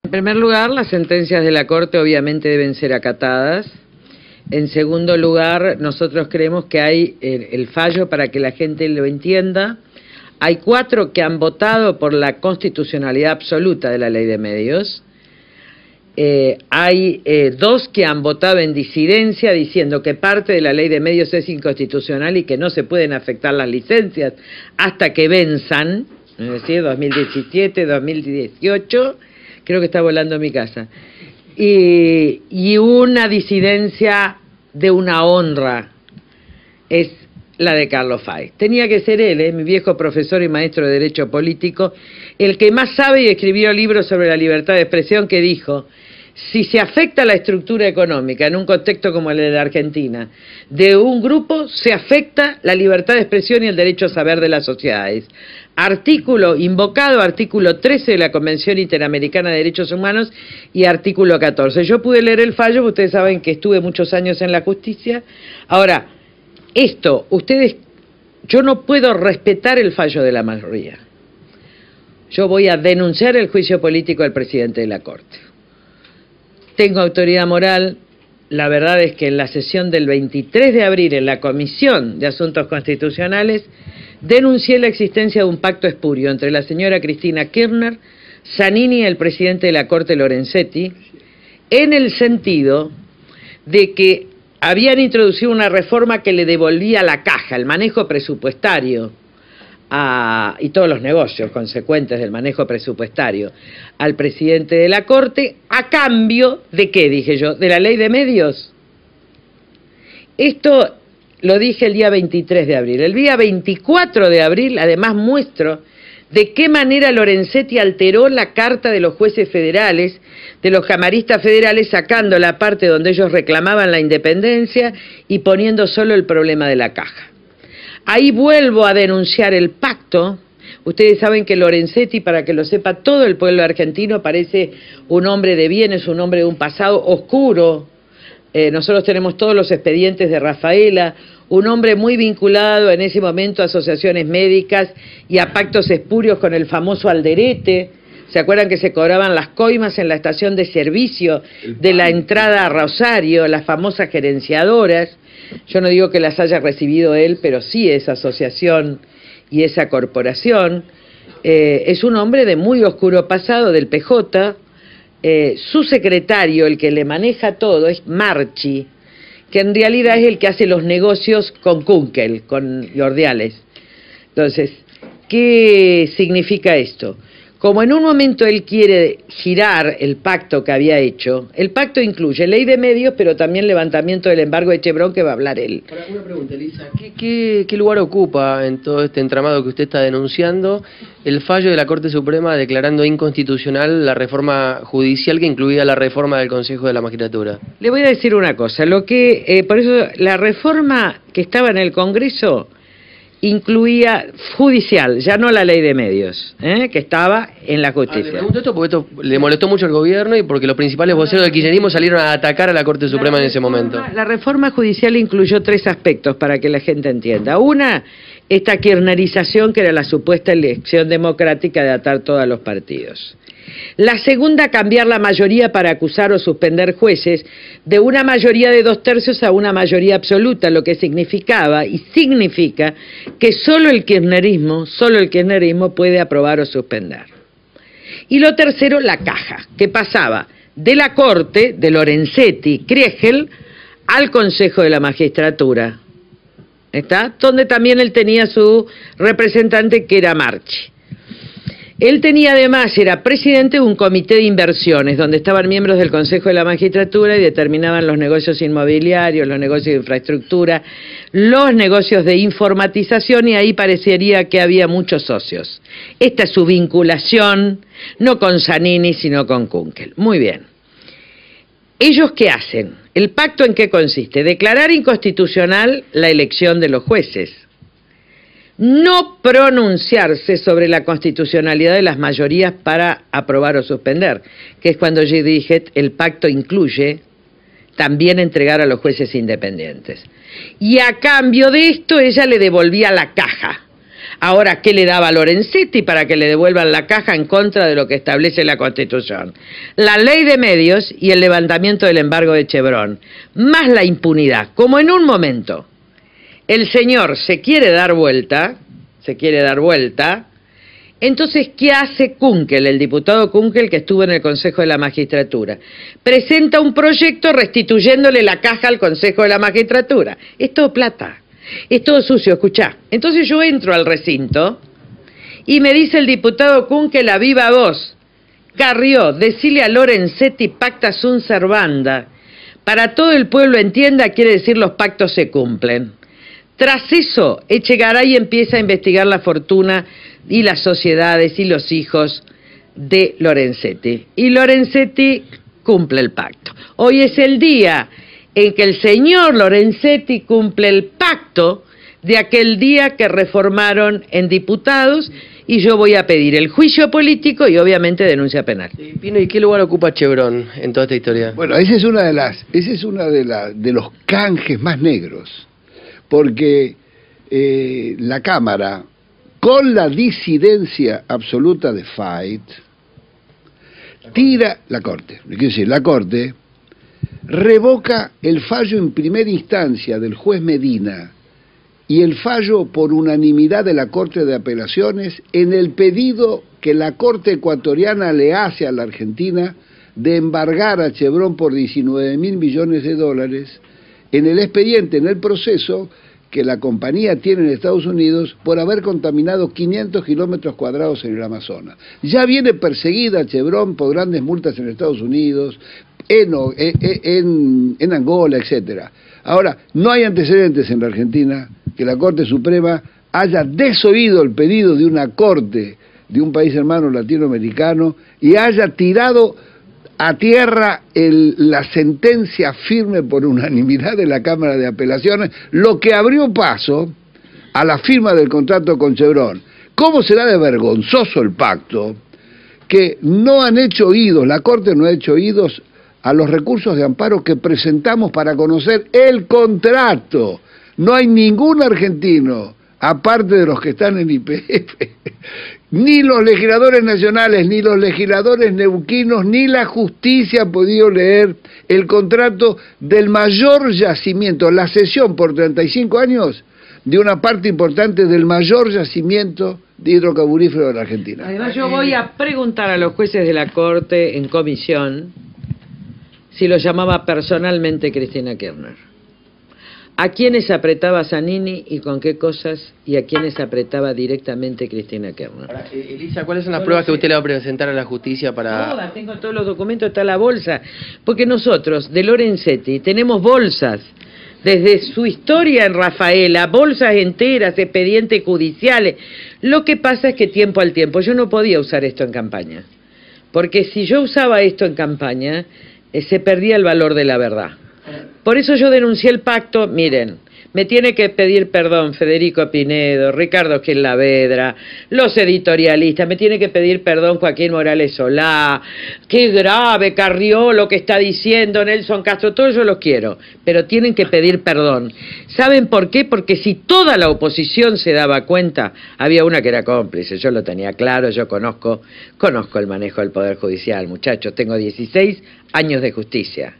En primer lugar, las sentencias de la Corte obviamente deben ser acatadas. En segundo lugar, nosotros creemos que hay el fallo para que la gente lo entienda. Hay 4 que han votado por la constitucionalidad absoluta de la ley de medios. Hay 2 que han votado en disidencia diciendo que parte de la ley de medios es inconstitucional y que no se pueden afectar las licencias hasta que venzan, es decir, 2017, 2018, creo que está volando mi casa, y una disidencia de una honra es la de Carlos Fay. Tenía que ser él, mi viejo profesor y maestro de Derecho Político, el que más sabe y escribió libros sobre la libertad de expresión, que dijo: si se afecta la estructura económica en un contexto como el de la Argentina, de un grupo, se afecta la libertad de expresión y el derecho a saber de las sociedades. Artículo invocado, artículo 13 de la Convención Interamericana de Derechos Humanos y artículo 14. Yo pude leer el fallo, ustedes saben que estuve muchos años en la justicia. Ahora, yo no puedo respetar el fallo de la mayoría. Yo voy a denunciar el juicio político del presidente de la Corte. Tengo autoridad moral. La verdad es que en la sesión del 23 de abril en la Comisión de Asuntos Constitucionales denuncié la existencia de un pacto espurio entre la señora Cristina Kirchner, Zanini y el presidente de la Corte, Lorenzetti, en el sentido de que habían introducido una reforma que le devolvía la caja, el manejo presupuestario, y todos los negocios consecuentes del manejo presupuestario al presidente de la Corte, a cambio de ¿qué? Dije yo, de la ley de medios. Esto lo dije el día 23 de abril. El día 24 de abril, además, muestro de qué manera Lorenzetti alteró la carta de los jueces federales, de los camaristas federales, sacando la parte donde ellos reclamaban la independencia y poniendo solo el problema de la caja. Ahí vuelvo a denunciar el pacto. Ustedes saben que Lorenzetti, para que lo sepa todo el pueblo argentino, parece un hombre de bien, es un hombre de un pasado oscuro. Nosotros tenemos todos los expedientes de Rafaela, un hombre muy vinculado en ese momento a asociaciones médicas y a pactos espurios con el famoso Alderete. ¿Se acuerdan que se cobraban las coimas en la estación de servicio de la entrada a Rosario, las famosas gerenciadoras? Yo no digo que las haya recibido él, pero sí esa asociación y esa corporación. Es un hombre de muy oscuro pasado, del PJ. Su secretario, el que le maneja todo, es Marchi, que en realidad es el que hace los negocios con Kunkel, con Ordiales. Entonces, ¿qué significa esto? Como en un momento él quiere girar el pacto que había hecho, el pacto incluye ley de medios, pero también levantamiento del embargo de Chevron, que va a hablar él. Ahora, una pregunta, Elisa, ¿qué lugar ocupa en todo este entramado que usted está denunciando el fallo de la Corte Suprema declarando inconstitucional la reforma judicial que incluía la reforma del Consejo de la Magistratura? Le voy a decir una cosa, por eso la reforma que estaba en el Congreso incluía judicial, ya no la ley de medios, que estaba en la justicia. Le pregunto esto porque esto le molestó mucho al gobierno y porque los principales voceros del kirchnerismo salieron a atacar a la Corte Suprema en ese momento. La reforma judicial incluyó 3 aspectos para que la gente entienda. Una, esta kirchnerización, que era la supuesta elección democrática de atar todos los partidos. La segunda, cambiar la mayoría para acusar o suspender jueces de una mayoría de 2/3 a una mayoría absoluta, lo que significaba y significa que solo el kirchnerismo puede aprobar o suspender. Y lo tercero, la caja, que pasaba de la Corte, de Lorenzetti, Kriegel, al Consejo de la Magistratura, ¿está? Donde también él tenía su representante, que era Marchi. Él tenía además, era presidente de un comité de inversiones, donde estaban miembros del Consejo de la Magistratura y determinaban los negocios inmobiliarios, los negocios de infraestructura, los negocios de informatización, y ahí parecería que había muchos socios. Esta es su vinculación, no con Zanini, sino con Kunkel. Muy bien. ¿Ellos qué hacen? ¿El pacto en qué consiste? Declarar inconstitucional la elección de los jueces. No pronunciarse sobre la constitucionalidad de las mayorías para aprobar o suspender, que es cuando yo dije, el pacto incluye también entregar a los jueces independientes. Y a cambio de esto, ella le devolvía la caja. Ahora, ¿qué le daba a Lorenzetti para que le devuelvan la caja en contra de lo que establece la Constitución? La ley de medios y el levantamiento del embargo de Chevron, más la impunidad. Como en un momento el señor se quiere dar vuelta, entonces, ¿qué hace Kunkel, el diputado Kunkel que estuvo en el Consejo de la Magistratura? Presenta un proyecto restituyéndole la caja al Consejo de la Magistratura. Es todo plata. Es todo sucio, escuchá. Entonces yo entro al recinto y me dice el diputado Kunkel a viva voz: Carrió, decile a Lorenzetti pacta sunt servanda. Para todo el pueblo entienda, quiere decir los pactos se cumplen. Tras eso, Echegaray empieza a investigar la fortuna y las sociedades y los hijos de Lorenzetti. Y Lorenzetti cumple el pacto. Hoy es el día en que el señor Lorenzetti cumple el pacto de aquel día que reformaron en diputados, y yo voy a pedir el juicio político y obviamente denuncia penal. Pino, ¿y qué lugar ocupa Chevron en toda esta historia? Bueno, ese es uno de los canjes más negros, porque la Cámara, con la disidencia absoluta de Fait, tira la Corte, la Corte revoca el fallo en primera instancia del juez Medina y el fallo por unanimidad de la Corte de Apelaciones en el pedido que la Corte ecuatoriana le hace a la Argentina de embargar a Chevron por 19.000 millones de dólares en el expediente, en el proceso que la compañía tiene en Estados Unidos por haber contaminado 500 kilómetros cuadrados en el Amazonas. Ya viene perseguida Chevron por grandes multas en Estados Unidos, en Angola, etcétera. Ahora, no hay antecedentes en la Argentina que la Corte Suprema haya desoído el pedido de una corte de un país hermano latinoamericano y haya tirado a tierra la sentencia firme por unanimidad de la Cámara de Apelaciones, lo que abrió paso a la firma del contrato con Chevron. ¿Cómo será de vergonzoso el pacto que no han hecho oídos, la Corte no ha hecho oídos a los recursos de amparo que presentamos para conocer el contrato? No hay ningún argentino, aparte de los que están en YPF, ni los legisladores nacionales, ni los legisladores neuquinos, ni la justicia ha podido leer el contrato del mayor yacimiento, la cesión por 35 años de una parte importante del mayor yacimiento de hidrocarburífero de la Argentina. Además, yo voy a preguntar a los jueces de la Corte en comisión si lo llamaba personalmente Cristina Kirchner. ¿A quiénes apretaba Zanini y con qué cosas? ¿Y a quiénes apretaba directamente Cristina Kirchner? Elisa, ¿cuáles son las pruebas que usted le va a presentar a la justicia para...? Todas, tengo todos los documentos, está la bolsa. Porque nosotros, de Lorenzetti, tenemos bolsas. Desde su historia en Rafaela, bolsas enteras, expedientes judiciales. Lo que pasa es que tiempo al tiempo, yo no podía usar esto en campaña. Porque si yo usaba esto en campaña, se perdía el valor de la verdad. Por eso yo denuncié el pacto. Miren, me tiene que pedir perdón Federico Pinedo, Ricardo Gil Lavedra, los editorialistas, me tiene que pedir perdón Joaquín Morales Solá. Qué grave Carrió lo que está diciendo Nelson Castro, todos yo los quiero, pero tienen que pedir perdón. ¿Saben por qué? Porque si toda la oposición se daba cuenta, había una que era cómplice, yo lo tenía claro, yo conozco el manejo del Poder Judicial, muchachos, tengo 16 años de justicia.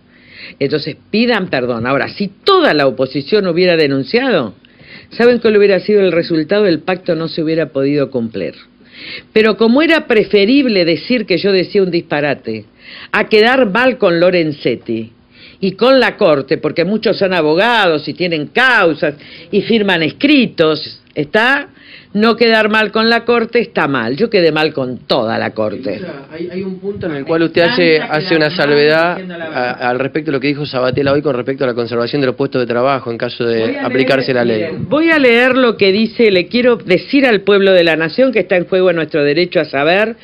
Entonces pidan perdón. Ahora, si toda la oposición hubiera denunciado, ¿saben cuál hubiera sido el resultado? El pacto no se hubiera podido cumplir. Pero como era preferible decir que yo decía un disparate a quedar mal con Lorenzetti y con la Corte, porque muchos son abogados y tienen causas y firman escritos, ¿está? No quedar mal con la Corte está mal. Yo quedé mal con toda la Corte. Hay un punto en el cual usted hace una salvedad al respecto de lo que dijo Sabatella hoy con respecto a la conservación de los puestos de trabajo en caso de aplicarse la ley. Voy a leer lo que dice, le quiero decir al pueblo de la nación que está en juego nuestro derecho a saber,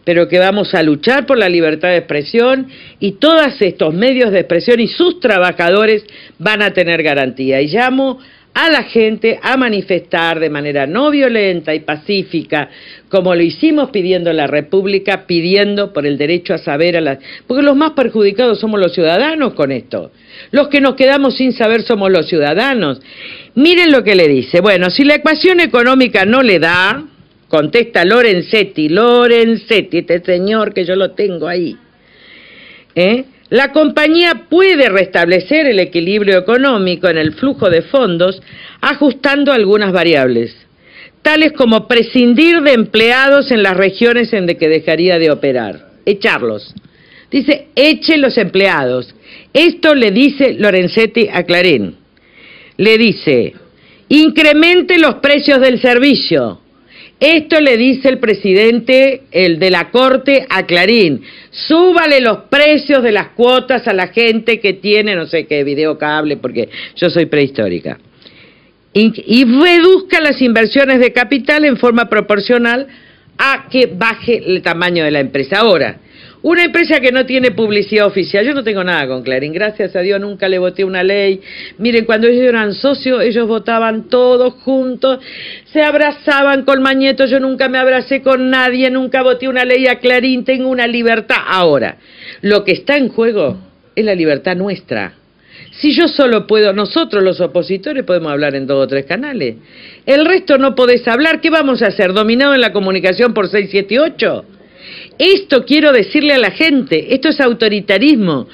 pero que vamos a luchar por la libertad de expresión y todos estos medios de expresión y sus trabajadores van a tener garantía. Y llamo a la gente a manifestar de manera no violenta y pacífica, como lo hicimos pidiendo la República, pidiendo por el derecho a saber porque los más perjudicados somos los ciudadanos con esto. Los que nos quedamos sin saber somos los ciudadanos. Miren lo que le dice. Bueno, si la ecuación económica no le da, contesta Lorenzetti, este señor que yo lo tengo ahí, la compañía puede restablecer el equilibrio económico en el flujo de fondos ajustando algunas variables, tales como prescindir de empleados en las regiones en las que dejaría de operar, echarlos. Dice, eche los empleados. Esto le dice Lorenzetti a Clarín. Le dice, incremente los precios del servicio. Esto le dice el presidente, el de la Corte, a Clarín. Súbale los precios de las cuotas a la gente que tiene, no sé qué, videocable, porque yo soy prehistórica. Y reduzca las inversiones de capital en forma proporcional a que baje el tamaño de la empresa. Ahora, una empresa que no tiene publicidad oficial, yo no tengo nada con Clarín, gracias a Dios nunca le voté una ley. Miren, cuando ellos eran socios, ellos votaban todos juntos, se abrazaban con Mañeto, yo nunca me abracé con nadie, nunca voté una ley a Clarín, tengo una libertad. Ahora, lo que está en juego es la libertad nuestra. Si yo solo puedo, nosotros los opositores podemos hablar en 2 o 3 canales, el resto no podés hablar. ¿Qué vamos a hacer? ¿Dominado en la comunicación por 6, 7 y 8? Esto quiero decirle a la gente, esto es autoritarismo.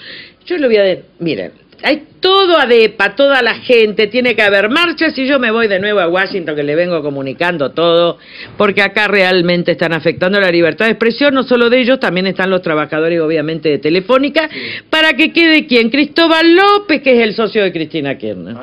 Yo le voy a decir, miren, hay todo ADEPA, toda la gente, tiene que haber marchas y yo me voy de nuevo a Washington, que le vengo comunicando todo, porque acá realmente están afectando la libertad de expresión, no solo de ellos, también están los trabajadores obviamente de Telefónica, para que quede ¿quién? Cristóbal López, que es el socio de Cristina Kirchner.